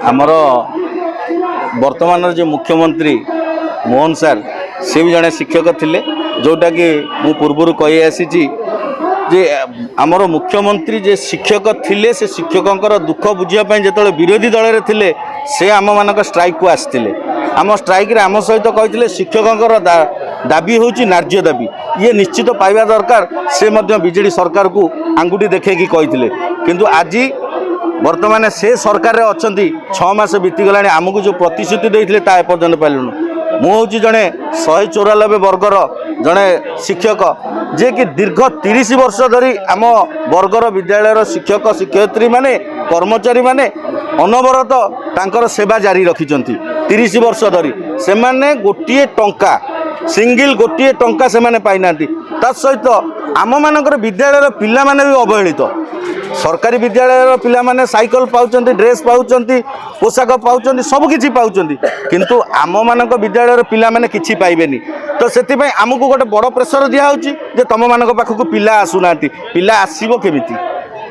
आमर वर्तमान जो मुख्यमंत्री मोहन सार से भी जड़े शिक्षक थे जोटा कि मु पूर्व कही आसी जे आमर मुख्यमंत्री जे शिक्षक थिले से शिक्षकों दुख बुझापी जो विरोधी दल में थे से आम मान स्ट्राइक को आसते आम स्ट्राइक रे आम सहित कही शिक्षकों दाबी हूँ न्याय्य दाबी ये निश्चित पाइबा दरकार से बीजेडी सरकार को आंगुठी देखी कही किंतु आज वर्तमान से सरकार रे अच्छी 6 मास बीतीगला आमको जो प्रतिश्रुति देते ता एपर्यंत पाइलुनु मुझे जड़े 194 वर्गर जड़े शिक्षक जे कि दीर्घ 30 वर्ष धरी आम वर्गर विद्यालय शिक्षक शिक्षयित्री माने कर्मचारी माने अनवरत तांकर सेवा जारी रखिछंती 30 वर्ष धरी से माने गोटे टंका सिंगल गोटे टंका से माने पाई नांती ता सहित आम मानकर विद्यालय पिला माने भी अवहेलित सरकारी विद्यालय पिला माने साइकल पाउचंती ड्रेस पाउचंती पोशाक पाउचंती सबकिछि पाउचंती किंतु आम मानक विद्यालय पिला माने किछि पाइबेनी तो सेति पई आमको गोटे बड़ प्रेशर दिया होची जे तम मानक पाखकु पिला आसुनांती पिला आसीबो केमिति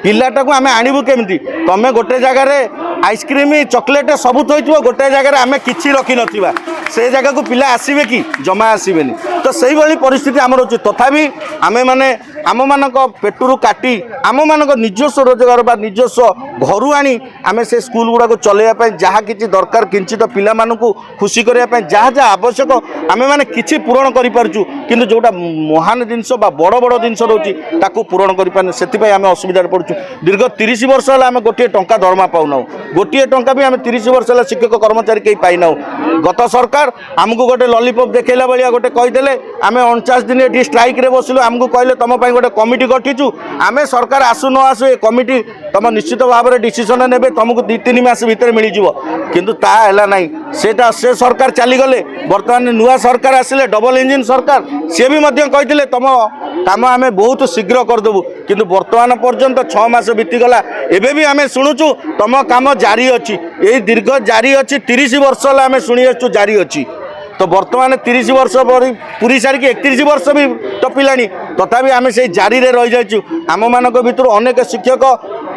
पिलाटा को आमे आनिबु केमिति तमे गोटे जगह रे आइसक्रीम चॉकलेट सब थोइथिबो गोटे जगह रे आमे किछि रखि नथिबा से जगह को पिला आसीबे कि जमा आसीबेनी तो सही भली परिस्थिति आमर होची तथापि आमे माने आम मानक पेटरू काटी आम मानक निजस्व रोजगार बा निजस्व घरू आनी आमे से स्कूल गुडा को चलेया पय जहा किछि दरकार किंचित पिला मानकु खुशी करिया पय जहा जहा आवश्यक आमे माने किछि पूरण करि परचु किंतु जोटा महान जिंस बा बड़ बड़ जिंस रहउची ताकू पूरण करि पाने सेति पय आमे असुविधा पड़छु दीर्घ 30 वर्ष होला आमे गोटे टंका दरमा पाउनाउ गोटे टंका भी आमे 30 वर्ष होला शिक्षक कर्मचारी केही पाइनाउ गत सरकार आमको गोटे लॉलीपॉप देखेला बलिया गोटे कहिदेले आमे 49 दिन एठी स्ट्राइक रे बसिलु आमको कहले तम पय गोटे कमिटी गठिचु आमे सरकार आसु न आसु ए कमिटी तम निश्चित भाव में डिसीजन नेबे तुमको 2-3 मास भीतर मिल जीवो किंतु ता हैला नाही सेटा से सरकार चली गले वर्तमान नुआ सरकार आसिले डबल इंजिन सरकार से भी मध्य कहिथिले तम काम आमे बहुत शीघ्र कर देबु किंतु वर्तमान पर्यंत 6 मास बीती गला एबे भी आमे सुनुचु तम काम जारी अछि ए दीर्घ जारी अछि 30 वर्ष ला आमे सुनी आछु जारी अछि तो वर्तमान 30 वर्ष पूरी सारी 31 वर्ष भी टपिलानी तथापि आमे से जारी रे रही जाइछु आम मानक भितर अनेक शिक्षक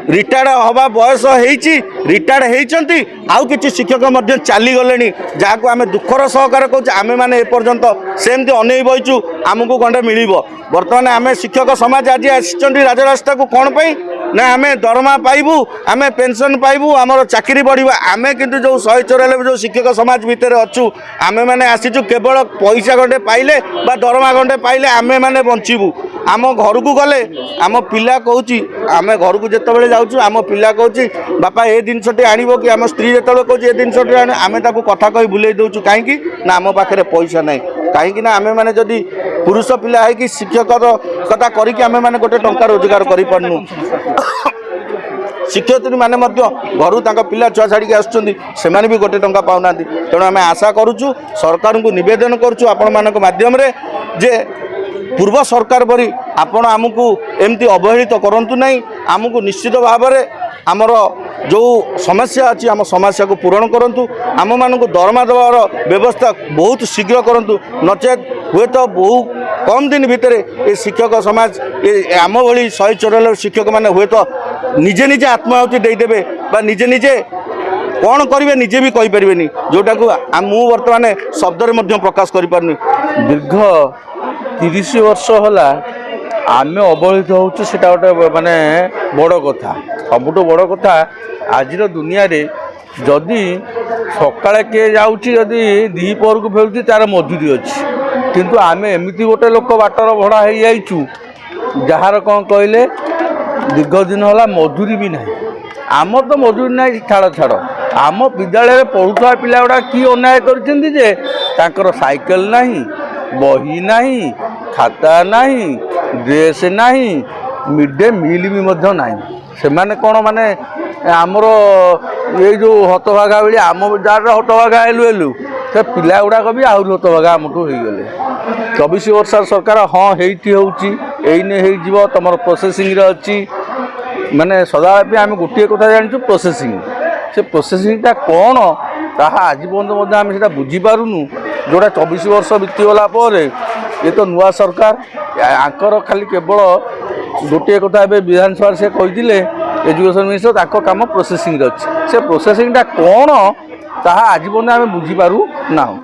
रिटायर्ड हवा बयस होईची रिटायर्ड हेइचंती आउ किछि शिक्षक मध्य चली गलेनी जाको आमे दुखर सहकार कहू आमे माने ए पर्यंत सेमती अनै बइछु आमको गंडे मिलिबो वर्तमान आमे शिक्षक समाज आज आछंती राजरास्ता को कोन पई ना आमे दरमा पाइबू आमे पेंशन पाइबू आमर चाकरी बढ़िबा आमे किंतु जो 194 जो शिक्षक समाज भीतर अछु आमे माने आसीचु केवल पैसा गंडे पाइले बा दरमा गंडे पाइले आमे माने बंचिबू आम घर को गले आम पिला कहूँ आम घर को जिते जाऊँ आम पिला कहूँ बापा ए जिनसटी आणव कि आम स्त्री जो कहूँ ए जिनसटी आम कथा कही बुले दूँ कहीं ना आम पाखे पैसा ना कहीं आम मैंने जदि पुरुष पिला है कि शिक्षक कथा करके आम मैंने गोटे टंका रोजगार करूँ शिक्षयित्री मैंने घर पिला छुआ छाड़ी आसुँच भी गोटे टंका पाऊना तेणु आम आशा करुचु सरकार को निवेदन करुचु आपण मान माध्यम जे पूर्व सरकार परी आपण आमको एमती अवहेलित करंतु नहीं आमको निश्चित भाव में आमर जो समस्या अच्छी आम समस्या को पूरण करंतु आम मानक दरमा देवार व्यवस्था बहुत शीघ्र करंतु नचेत हुए तो बहु कम दिन भितर ये शिक्षक समाज आम भली 194 शिक्षक मैंने हुए तो निजे निजे आत्माहुति देदेवे निजे निजे कौन करेंगे निजे भी कहींपारे जोटा को मु बर्तमान शब्द प्रकाश करें दीर्घ 30 वर्ष होला आम अवहेलित होचु सेटा गोटे माने बड़ कथा सबुठ बड़ कथा आज दुनिया रे जदि सकाळे किए जाउची जदि दीपहर को फेरुची तार मजूरी अच्छी किंतु आम एमती गोटे लोक बाटर भड़ा हो जाइचु जार कौन कहले दीर्घ दिन होला मजूरी भी ना आम तो मजूरी ना छाड़ छाड़ आम विद्यालय पढ़ुवा पिला गुड़ा कि अन्याय कर साइकेल नहीं बही नहीं खाता नहीं ड्रेस नहीं मिड डे मिल भी मध्य नहीं से माने कौन माने आमर ये जो हतभागा बेली आम जार हतभागा हेलु हेलु से पिला गुड़ाक भी आहरी हतभागा आमठू हो गले 24 वर्ष सरकार हाँ हेठी हो तुम प्रोसेसिंग अच्छी माने सदापि आम गोटे कथा जानी प्रोसेसिंग से प्रोसेसिंगटा कौन ताहा आज पर्यंत आम से बुझीपारूनु जोड़ा 24 वर्ष बीतीगला ये तो नुआ सरकार आंकर खाली केवल गोटे कथा विधानसभा से कही ଏଜୁକେସନ୍ ମିନିଷ୍ଟର ତାଙ୍କ କାମ ପ୍ରୋସେସିଂରେ ଅଛି। ସେ ପ୍ରୋସେସିଂଟା କ'ଣ ତାହା ଆଜି ପର୍ଯ୍ୟନ୍ତ ଆମେ ବୁଝିପାରୁ ନାହୁଁ।